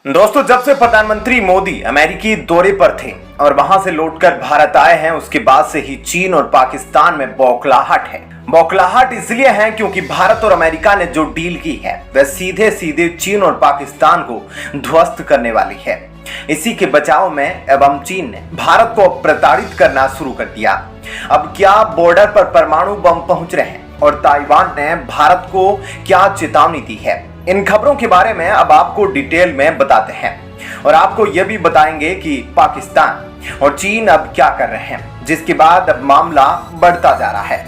दोस्तों, जब से प्रधानमंत्री मोदी अमेरिकी दौरे पर थे और वहां से लौटकर भारत आए हैं, उसके बाद से ही चीन और पाकिस्तान में बौखलाहट है। बौखलाहट इसलिए है क्योंकि भारत और अमेरिका ने जो डील की है वह सीधे सीधे चीन और पाकिस्तान को ध्वस्त करने वाली है। इसी के बचाव में एवं चीन ने भारत को प्रताड़ित करना शुरू कर दिया। अब क्या बॉर्डर पर परमाणु बम पहुंच रहे हैं और ताइवान ने भारत को क्या चेतावनी दी है, इन खबरों के बारे में अब आपको डिटेल में बताते हैं और आपको यह भी बताएंगे कि पाकिस्तान और चीन अब क्या कर रहे हैं, जिसके बाद अब मामला बढ़ता जा रहा है।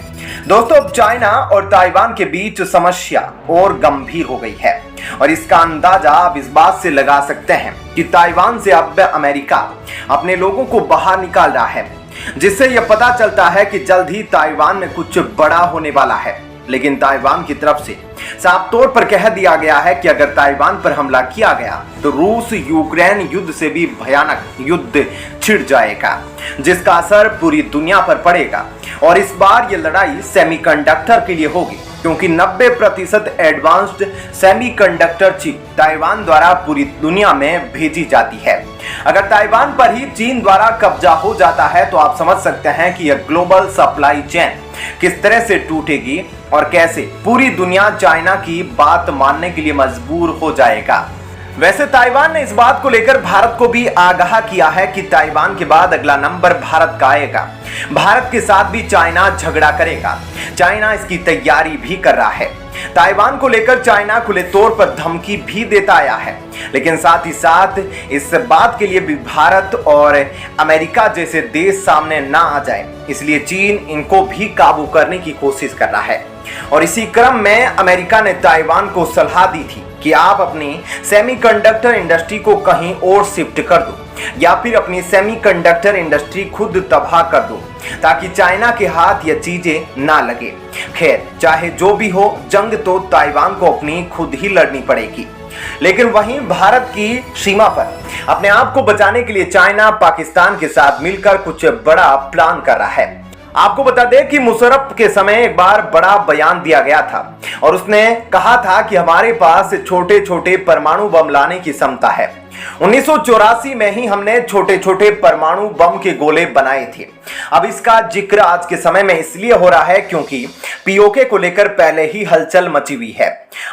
दोस्तों, अब चाइना और ताइवान के बीच समस्या और गंभीर हो गई है और इसका अंदाजा आप इस बात से लगा सकते हैं कि ताइवान से अब अमेरिका अपने लोगों को बाहर निकाल रहा है, जिससे यह पता चलता है कि जल्द ही ताइवान में कुछ बड़ा होने वाला है। लेकिन ताइवान की तरफ से साफ तौर पर कह दिया गया है कि अगर ताइवान पर हमला किया गया तो रूस यूक्रेन युद्ध से भी भयानक युद्ध छिड़ जाएगा, जिसका असर पूरी दुनिया पर पड़ेगा। और इस बार यह लड़ाई सेमीकंडक्टर के लिए होगी, क्योंकि 90% एडवांस्ड सेमीकंडक्टर चिप ताइवान द्वारा पूरी दुनिया में भेजी जाती है। अगर ताइवान पर ही चीन द्वारा कब्जा हो जाता है तो आप समझ सकते हैं कि यह ग्लोबल सप्लाई चेन किस तरह से टूटेगी और कैसे पूरी दुनिया चाइना की बात मानने के लिए मजबूर हो जाएगा। वैसे ताइवान ने इस बात को लेकर भारत को भी आगाह किया है कि ताइवान के बाद अगला नंबर भारत का आएगा। भारत के साथ भी चाइना झगड़ा करेगा। चाइना इसकी तैयारी भी कर रहा है। ताइवान को लेकर चाइना खुले तौर पर धमकी भी देता आया है, लेकिन साथ ही साथ इस बात के लिए भी भारत और अमेरिका जैसे देश सामने ना आ जाए, इसलिए चीन इनको भी काबू करने की कोशिश कर रहा है। और इसी क्रम में अमेरिका ने ताइवान को सलाह दी थी कि आप अपनी सेमीकंडक्टर इंडस्ट्री को कहीं और शिफ्ट कर दो या फिर अपनी सेमीकंडक्टर इंडस्ट्री खुद तबाह कर दो, ताकि चाइना के हाथ यह चीजें ना लगे। खैर, चाहे जो भी हो, जंग तो ताइवान को अपनी खुद ही लड़नी पड़ेगी। लेकिन वहीं भारत की सीमा पर अपने आप को बचाने के लिए चाइना पाकिस्तान के साथ मिलकर कुछ बड़ा प्लान कर रहा है। आपको बता दें कि मुशर्रफ के समय एक बार बड़ा बयान दिया गया था और उसने कहा था कि हमारे पास छोटे छोटे परमाणु बम लाने की क्षमता है। 1984 में ही हमने छोटे छोटे परमाणु बम के गोले बनाए थे। अब इसका जिक्र आज के समय में इसलिए हो रहा है क्योंकि पीओके को लेकर पहले ही हलचल मची हुई है।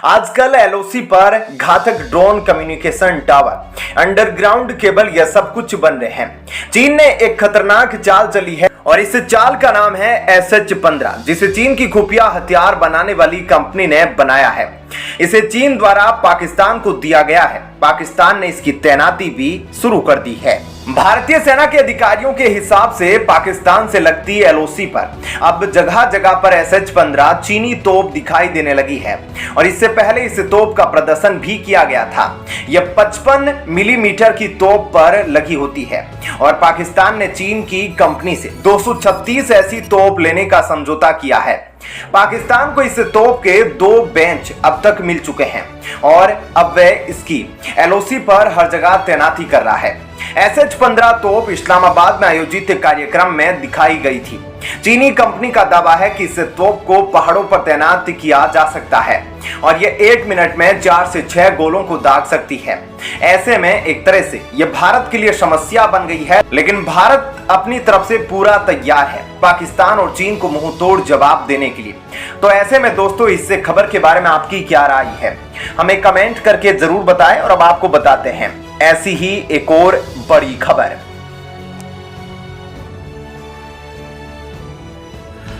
आजकल एलओसी पर घातक drone, communication tower, underground cable, यह सब कुछ बन रहे हैं। चीन ने एक खतरनाक चाल चली है और इस चाल का नाम है SH-15, जिसे चीन की खुफिया हथियार बनाने वाली कंपनी ने बनाया है। इसे चीन द्वारा पाकिस्तान को दिया गया है। पाकिस्तान ने इसकी तैनाती भी शुरू कर दी है। भारतीय सेना के अधिकारियों के हिसाब से पाकिस्तान से लगती एलओसी पर अब जगह जगह पर SH-15 चीनी तोप दिखाई देने लगी है और इससे पहले इस तोप का प्रदर्शन भी किया गया था। यह 55 मिलीमीटर की तोप पर लगी होती है और पाकिस्तान ने चीन की कंपनी से 236 ऐसी तोप लेने का समझौता किया है। पाकिस्तान को इस तोप के 2 बेंच अब तक मिल चुके हैं और अब वह इसकी एलओसी पर हर जगह तैनाती कर रहा है। SH-15 तोप इस्लामाबाद में आयोजित कार्यक्रम में दिखाई गई थी। चीनी कंपनी का दावा है कि इस तोप को पहाड़ों पर तैनात किया जा सकता है और यह 1 मिनट में 4 से 6 गोलों को दाग सकती है। ऐसे में एक तरह से यह भारत के लिए समस्या बन गई है, लेकिन भारत अपनी तरफ से पूरा तैयार है पाकिस्तान और चीन को मुंह तोड़ जवाब देने के लिए। तो ऐसे में दोस्तों, इससे खबर के बारे में आपकी क्या राय है, हमें कमेंट करके जरूर बताएं। और अब आपको बताते हैं ऐसी ही एक और बड़ी खबर।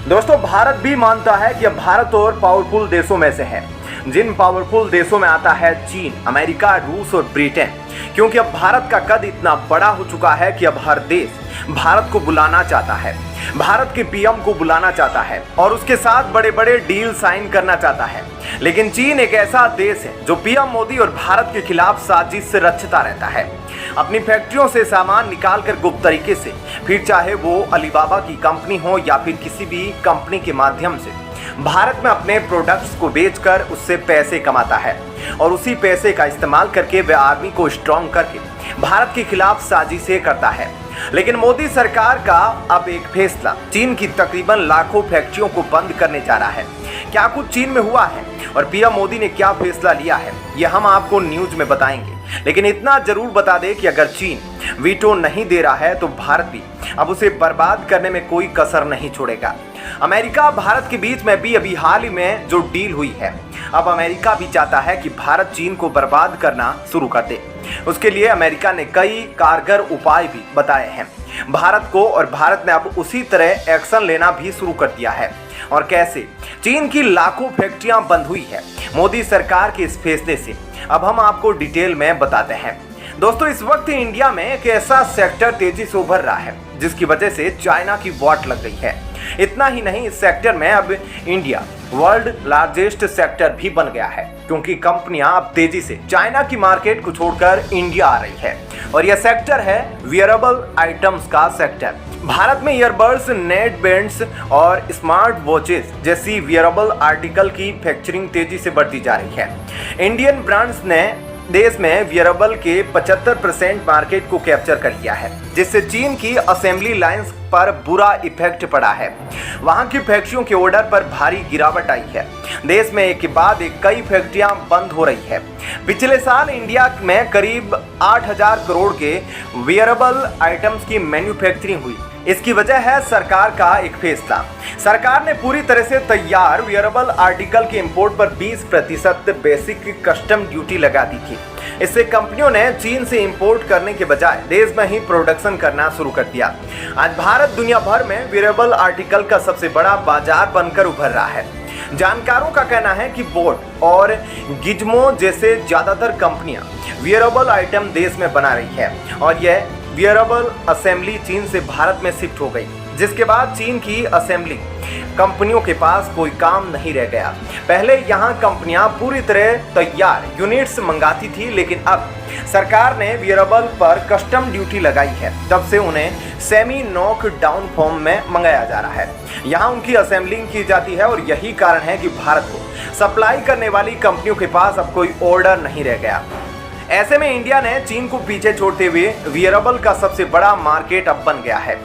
दोस्तों, भारत भी मानता है कि भारत और पावरफुल देशों में से है। जिन पावरफुल देशों में आता है चीन, अमेरिका, रूस और ब्रिटेन, क्योंकि अब भारत का कद इतना बड़ा हो चुका है कि अब हर देश भारत को बुलाना चाहता है, भारत के पीएम को बुलाना चाहता है और उसके साथ बड़े बड़े डील साइन करना चाहता है। लेकिन चीन एक ऐसा देश है जो पीएम मोदी और भारत के खिलाफ साजिश रचता रहता है। अपनी फैक्ट्रियों से सामान निकाल कर गुप्त तरीके से, फिर चाहे वो अलीबाबा की कंपनी हो या फिर किसी भी कंपनी के माध्यम से, भारत में अपने प्रोडक्ट्स को बेचकर उससे पैसे कमाता है और उसी पैसे का इस्तेमाल करके वह आर्मी को स्ट्रॉन्ग करके भारत के खिलाफ साजिशें करता है। लेकिन मोदी सरकार का अब एक फैसला चीन की तकरीबन लाखों फैक्ट्रियों को बंद करने जा रहा है। क्या कुछ चीन में हुआ है और पीएम मोदी ने क्या फैसला लिया है ये हम आपको न्यूज में बताएंगे। लेकिन इतना जरूर बता दें कि अगर चीन वीटो नहीं दे रहा है तो भारत भी अब उसे बर्बाद करने में कोई कसर नहीं छोड़ेगा। अमेरिका भारत के बीच में भी अभी हाल ही में जो डील हुई है, अब अमेरिका भी चाहता है कि भारत चीन को बर्बाद करना शुरू कर दे। उसके लिए अमेरिका ने कई कारगर उपाय भी बताए हैं भारत को, और भारत ने अब उसी तरह एक्शन लेना भी शुरू कर दिया है। और कैसे चीन की लाखों फैक्ट्रियां बंद हुई है मोदी सरकार के इस फैसले से, अब हम आपको डिटेल में बताते हैं। दोस्तों, इस वक्त इंडिया में एक ऐसा सेक्टर तेजी से उभर रहा है जिसकी वजह से चाइना की वाट लग गई है। इतना ही नहीं, इस सेक्टर में अब इंडिया वर्ल्ड लार्जेस्ट सेक्टर भी बन गया है, क्योंकि कंपनियां अब तेजी से चाइना की मार्केट को छोड़कर इंडिया आ रही है। और यह सेक्टर है वियरेबल आइटम्स का सेक्टर। भारत में ईयरबड्स, नेट बैंड्स और स्मार्ट वॉचेस जैसी वियरेबल आर्टिकल की मैन्युफैक्चरिंग तेजी से बढ़ती जा रही है। इंडियन ब्रांड्स ने देश में वियरेबल के 75% मार्केट को कैप्चर कर लिया है, जिससे चीन की असेंबली लाइंस पर बुरा इफेक्ट पड़ा है। वहां की फैक्ट्रियों के ऑर्डर पर भारी गिरावट आई है। देश में एक के बाद एक कई फैक्ट्रियां बंद हो रही है। पिछले साल इंडिया में करीब 8,000 करोड़ के वियरेबल आइटम्स की मैन्युफैक्चरिंग हुई। इसकी वजह है सरकार का एक फैसला। सरकार ने पूरी तरह से तैयार वियरेबल आर्टिकल के इंपोर्ट पर 20% बेसिक कस्टम ड्यूटी लगा दी थी। इससे कंपनियों ने चीन से इंपोर्ट करने के बजाय देश में ही प्रोडक्शन करना शुरू कर दिया। आज भारत दुनिया भर में वियरेबल आर्टिकल का सबसे बड़ा बाजार बनकर उभर रहा है। जानकारों का कहना है कि बोट और गिज्मो जैसे ज्यादातर कंपनियां वियरेबल आइटम देश में बना रही है, और यह वियरेबल असेंबली चीन से भारत में शिफ्ट हो गई, जिसके बाद चीन की असेंबली कंपनियों के पास कोई काम नहीं रह गया। पहले यहां कंपनियां पूरी तरह तैयार यूनिट्स मंगाती थी, लेकिन अब सरकार ने वियरेबल पर कस्टम ड्यूटी लगाई है। तब से उन्हें सेमी नॉक डाउन फॉर्म में मंगाया जा रहा है। यहां उनकी असेंबलिंग की जाती है, और यही कारण है कि भारत को सप्लाई करने वाली कंपनियों के पास अब कोई ऑर्डर नहीं रह गया। ऐसे में इंडिया ने चीन को पीछे छोड़ते हुए वियरेबल का सबसे बड़ा मार्केट अब बन गया है,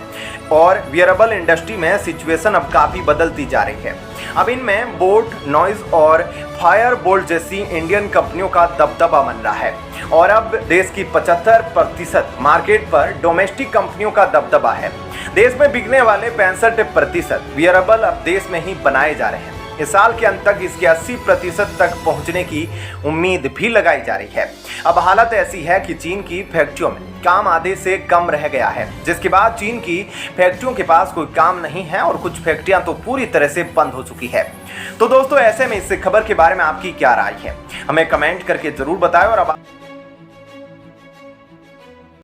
और वियरेबल इंडस्ट्री में सिचुएशन अब काफी बदलती जा रही है। अब इनमें बोट, नॉइज और फायर बोल्ट जैसी इंडियन कंपनियों का दबदबा बन रहा है, और अब देश की 75% मार्केट पर डोमेस्टिक कंपनियों का दबदबा है। देश में बिकने वाले 65% वियरेबल अब देश में ही बनाए जा रहे हैं। इस साल के अंत तक इसके 80% तक पहुंचने की उम्मीद भी लगाई जा रही है। अब हालत ऐसी है कि चीन की फैक्ट्रियों में काम आधे से कम रह गया है, जिसके बाद चीन की फैक्ट्रियों के पास कोई काम नहीं है, और कुछ फैक्ट्रियां तो पूरी तरह से बंद हो चुकी है। तो दोस्तों, ऐसे में इस खबर के बारे में आपकी क्या राय है, हमें कमेंट करके जरूर बताएं। और अब